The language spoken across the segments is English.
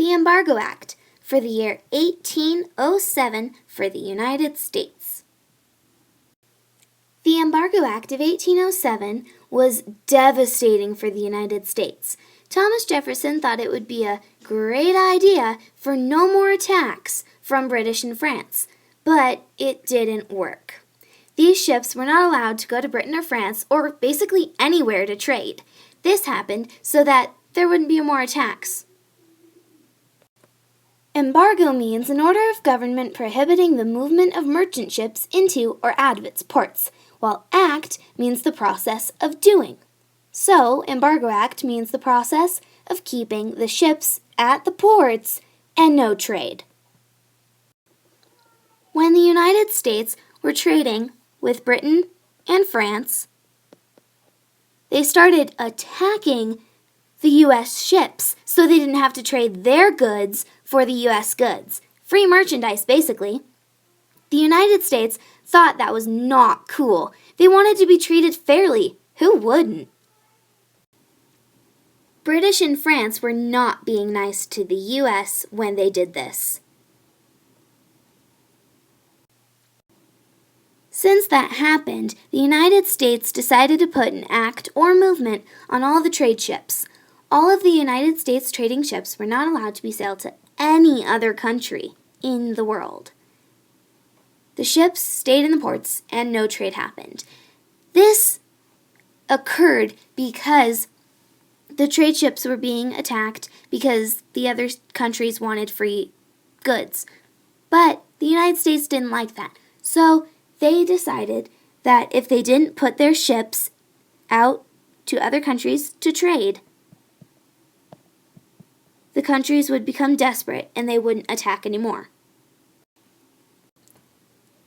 the Embargo Act for the year 1807 for the United States. The Embargo Act of 1807 was devastating for the United States. Thomas Jefferson thought it would be a great idea for no more attacks from British and France, but it didn't work. These ships were not allowed to go to Britain or France or basically anywhere to trade. This happened so that there wouldn't be more attacks. Embargo means an order of government prohibiting the movement of merchant ships into or out of its ports, while act means the process of doing. So, Embargo Act means the process of keeping the ships at the ports and no trade. When the United States were trading with Britain and France, they started attacking the U.S. ships so they didn't have to trade their goods for the U.S. goods. Free merchandise, basically. The United States thought that was not cool. They wanted to be treated fairly. Who wouldn't? British and France were not being nice to the U.S. when they did this. Since that happened, the United States decided to put an act or movement on all the trade ships. All of the United States trading ships were not allowed to be sailed to any other country in the world. The ships stayed in the ports and no trade happened. This occurred because the trade ships were being attacked because the other countries wanted free goods. But the United States didn't like that. So they decided that if they didn't put their ships out to other countries to trade, the countries would become desperate and they wouldn't attack anymore.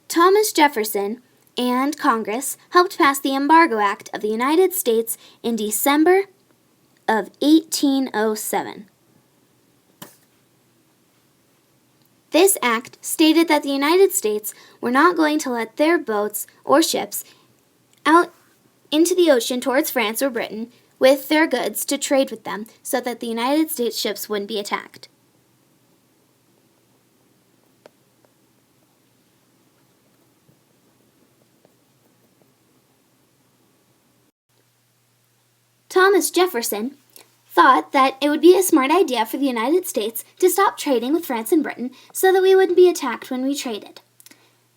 Thomas Jefferson and Congress helped pass the Embargo Act of the United States in December of 1807. This act stated that the United States were not going to let their boats or ships out into the ocean towards France or Britain with their goods to trade with them so that the United States ships wouldn't be attacked. Thomas Jefferson thought that it would be a smart idea for the United States to stop trading with France and Britain so that we wouldn't be attacked when we traded.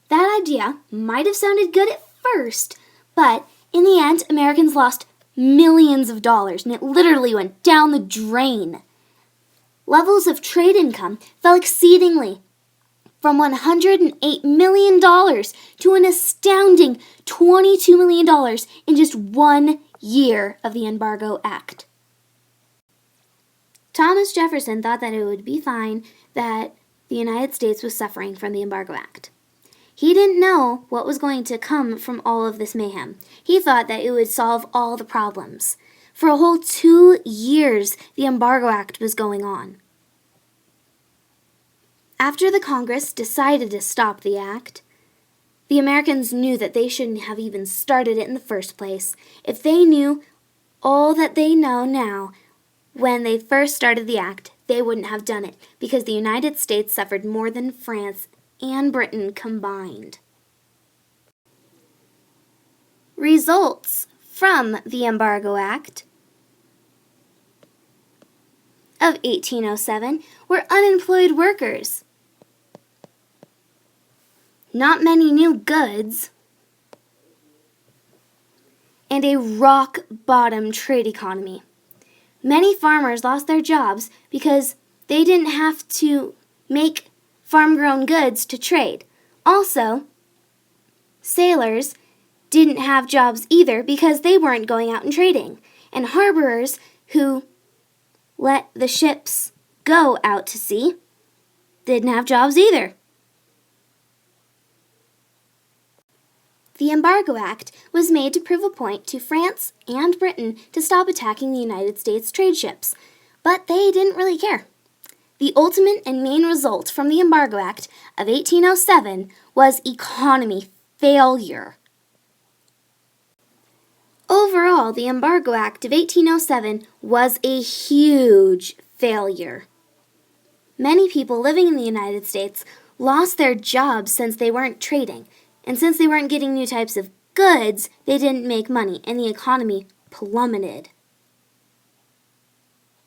That idea might have sounded good at first, but in the end, Americans lost millions of dollars and it literally went down the drain. Levels of trade income fell exceedingly from $108 million to an astounding $22 million in just 1 year of the Embargo Act. Thomas Jefferson thought that it would be fine that the United States was suffering from the Embargo Act. He didn't know what was going to come from all of this mayhem. He thought that it would solve all the problems. For a whole 2 years, the Embargo Act was going on. After the Congress decided to stop the act, the Americans knew that they shouldn't have even started it in the first place. If they knew all that they know now, when they first started the act, they wouldn't have done it because the United States suffered more than France and Britain combined. Results from the Embargo Act of 1807 were unemployed workers, not many new goods, and a rock-bottom trade economy. Many farmers lost their jobs because they didn't have to make farm-grown goods to trade. Also, sailors didn't have jobs either because they weren't going out and trading. And harborers who let the ships go out to sea didn't have jobs either. The Embargo Act was made to prove a point to France and Britain to stop attacking the United States trade ships, but they didn't really care. The ultimate and main result from the Embargo Act of 1807 was economy failure. Overall, the Embargo Act of 1807 was a huge failure. Many people living in the United States lost their jobs since they weren't trading, and since they weren't getting new types of goods, they didn't make money, and the economy plummeted.